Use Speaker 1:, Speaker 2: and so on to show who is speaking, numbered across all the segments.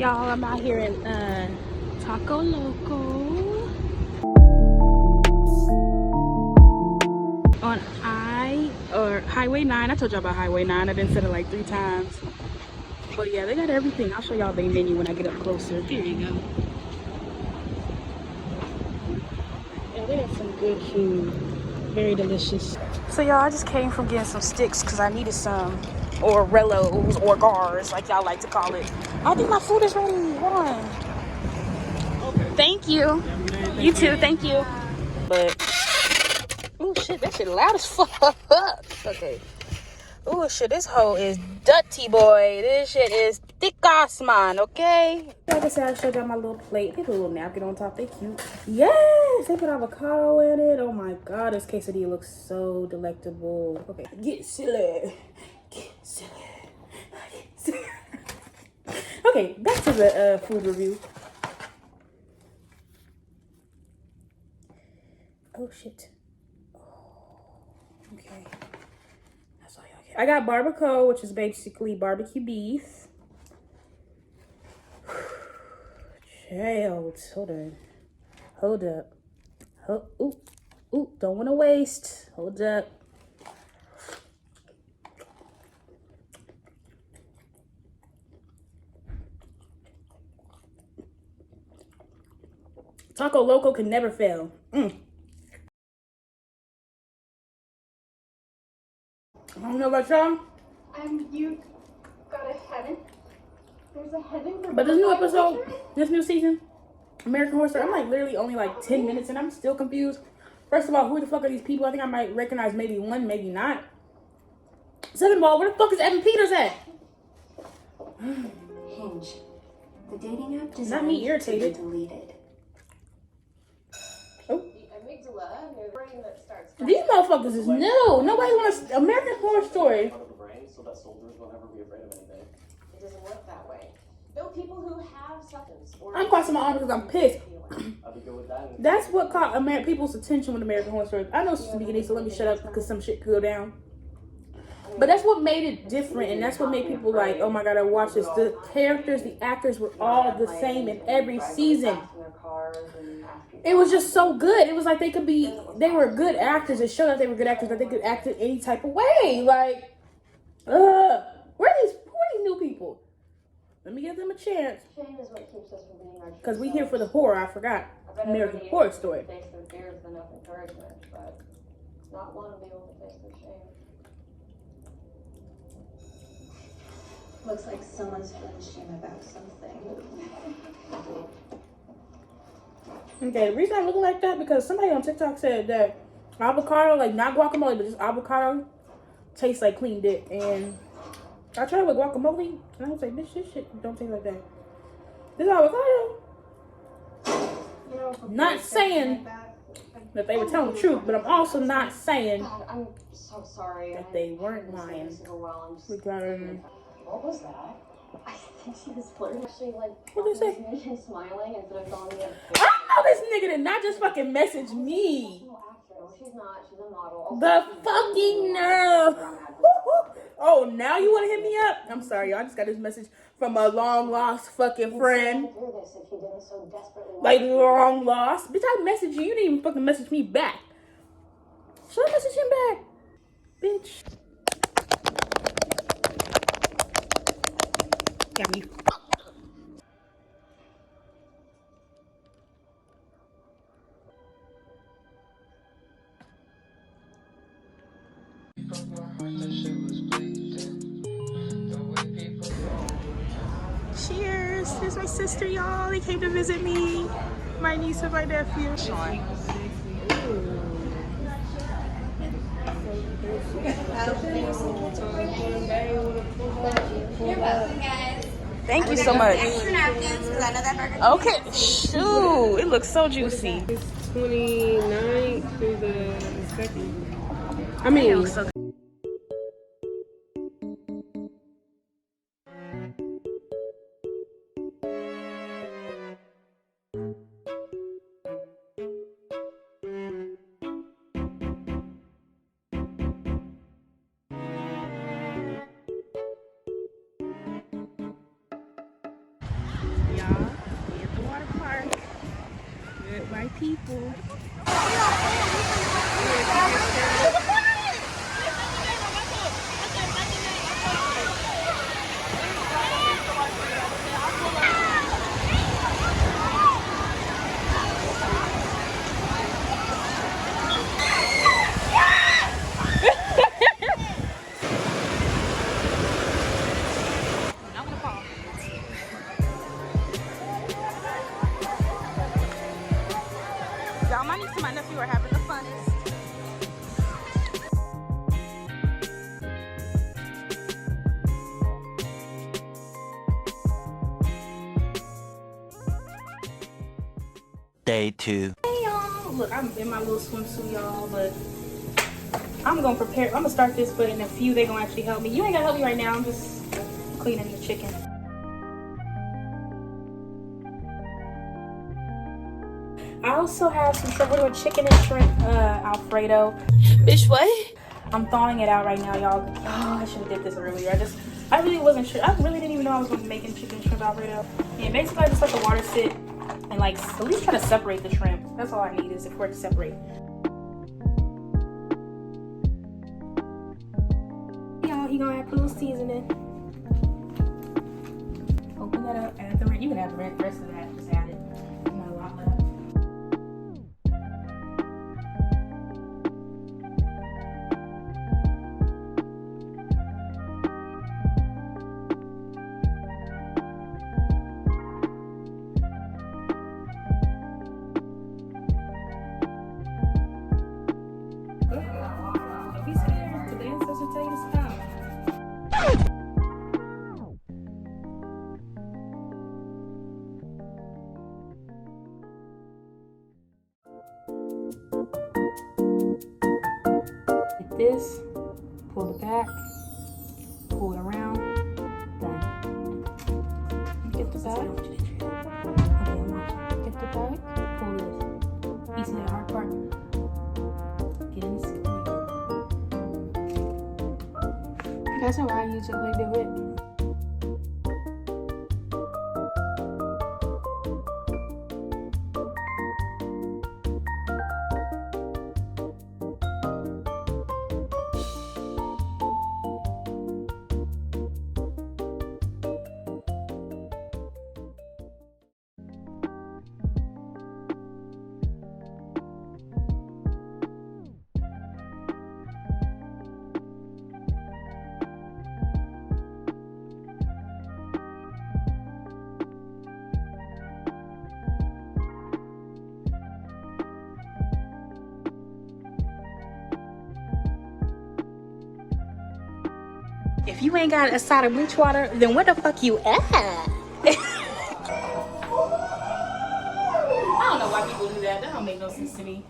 Speaker 1: Y'all, I'm out here in Taco Loco on Highway 9. I told y'all about Highway 9. I've been said it like 3 times. But yeah, they got everything. I'll show y'all the menu when I get up closer. Here you go. Yeah, they got some good food. Very delicious. So y'all, I just came from getting some sticks because I needed some, or rellos, or gars, like y'all like to call it. I think my food is ready. Hold on. Thank you. You too. Thank you. But oh shit, that shit loud as fuck. Okay. Oh shit, this hoe is dirty, boy. This shit is thick ass, man. Okay. Like I said, I showed y'all my little plate. They put a little napkin on top. They cute. Yes, they put avocado in it. Oh my god, this quesadilla looks so delectable. Okay, get silly. Get silly. Get silly. Okay, back to the food review. Oh shit. Okay. That's all y'all get. I got barbacoa, which is basically barbecue beef. Child, hold on. Hold up. Ooh, don't want to waste. Hold up. Taco Loco can never fail. I don't know about y'all.
Speaker 2: You got a heaven. There's a heaven.
Speaker 1: But this new episode, this new season, American Horror Story, I'm like literally only like 10 minutes and I'm still confused. First of all, who the fuck are these people? I think I might recognize maybe one, maybe not. Second of all, where the fuck is Evan Peters at?
Speaker 2: Hinge. The dating app designed
Speaker 1: Not me irritated.
Speaker 2: to be deleted.
Speaker 1: Oh.
Speaker 3: The amygdala, your brain that starts.
Speaker 1: These motherfuckers is new. Nobody wants American Horror Story.
Speaker 4: Part of the brain so that soldiers will never be afraid of anything.
Speaker 3: It doesn't work that way. Though people who have substance or
Speaker 1: I'm crossing my arms because I'm pissed.
Speaker 4: I'll be good with that.
Speaker 1: That's what caught people's attention with American Horror Story. I know it's the beginning, so let me shut up because some shit could go down. But that's what made it different, and that's what made people like, oh my god, I watched this. The characters, the actors were all the same in every season. It was just so good. It was like they were good actors. It showed that they were good actors, that they could act in any type of way. Like, who are these new people? Let me give them a chance.
Speaker 3: Shame is what keeps us from being our
Speaker 1: Because we here for the horror, I forgot. American Horror Story.
Speaker 3: Face their fears with enough encouragement, but not one will be able to face their shame.
Speaker 2: Looks like someone's feeling shame about something.
Speaker 1: Okay, the reason I'm looking like that because somebody on TikTok said that avocado, like not guacamole, but just avocado, tastes like clean dick. And I tried with guacamole, and I was like, bitch, this shit don't taste like that. This avocado. Not saying that they were telling the truth, but I'm also not saying
Speaker 3: God, I'm so sorry.
Speaker 1: that they weren't lying. Because
Speaker 3: What was that? I think she was flirting. Actually, like,
Speaker 1: what did they say?
Speaker 3: me and smiling instead of calling me a
Speaker 1: I know this nigga did not just fucking message me.
Speaker 3: professional actor. No, she's not. She's a model.
Speaker 1: The fucking nerve. Oh, now you want to hit me up? I'm sorry, y'all. I just got this message from a long lost fucking friend.
Speaker 3: Do this if you didn't so desperately want
Speaker 1: Like,
Speaker 3: to.
Speaker 1: long lost. Bitch, I messaged you. You didn't even fucking message me back. Should I message him back? Bitch. Got me. Cheers. Here's my sister, y'all. They came to visit me. My niece and my nephew. Thank you so much.
Speaker 5: Extra napkins, because I know that burger.
Speaker 1: Okay, shoot. It looks so juicy.
Speaker 6: It's 29th through the 2nd. I
Speaker 1: It
Speaker 6: mean,
Speaker 1: looks so Good white people. Y'all, my niece and my nephew are having the funnest.
Speaker 7: Day 2.
Speaker 1: Hey y'all, look, I'm in my little swimsuit, y'all, but I'm gonna start this, but in a few they gonna actually help me. You ain't gotta help me right now, I'm just cleaning the chicken. I also have some shrimp. We're doing chicken and shrimp Alfredo.
Speaker 5: Bitch, what?
Speaker 1: I'm thawing it out right now, y'all. Oh, I should have did this earlier. I really wasn't sure. I really didn't even know I was gonna be making chicken and shrimp Alfredo. And basically I just let the water sit and like at least try to separate the shrimp. That's all I need is for it to separate. Y'all, he gonna put a little seasoning. Open that up, add the rest. You can add the rest of that, just add it. Not a lot left. Don't be scared. Today ancestors tell you to stop. Like this, pull it back, pull it around, done. Get the back. Okay, get the back, pull this. You see that hard part? Get in the screen. That's how I usually do it. If you ain't got a side of bleach water, then where the fuck you at? I don't know why people do that. That don't make no sense to me.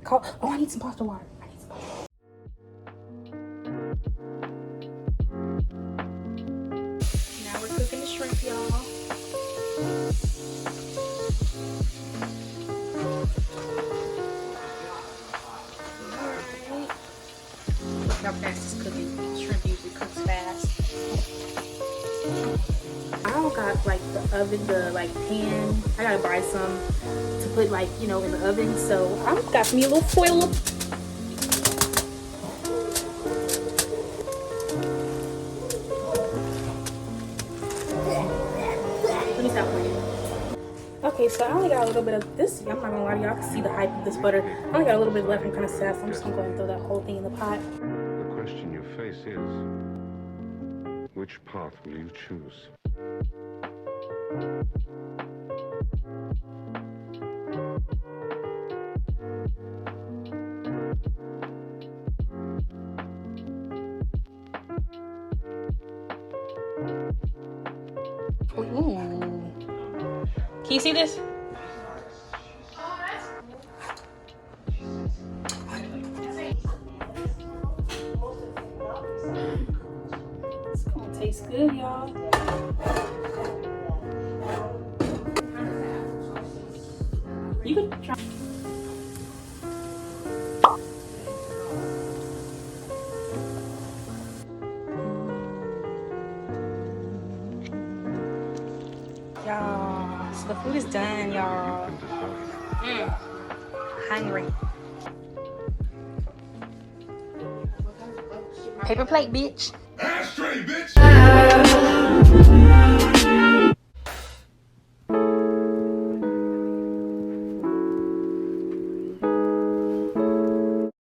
Speaker 1: Oh, I need some pasta water. I need some pasta. Now we're cooking the shrimp, y'all. How fast is cooking. Shrimp usually cooks fast. I don't got like the oven, the like pan. I gotta buy some to put like, you know, in the oven. So I've got me a little foil. Let me stop playing. Okay, so I only got a little bit of this. I'm not gonna lie to y'all, can see the hype of this butter. I only got a little bit left. I'm kind of sad, so I'm just gonna go ahead and throw that whole thing in the pot.
Speaker 8: The question you face is, which path will you choose?
Speaker 1: Ooh. Can you see this? It's gonna taste good, y'all. You could try. Y'all. So the food is done, y'all. Hungry. Paper plate, bitch.
Speaker 8: Ashtray, bitch!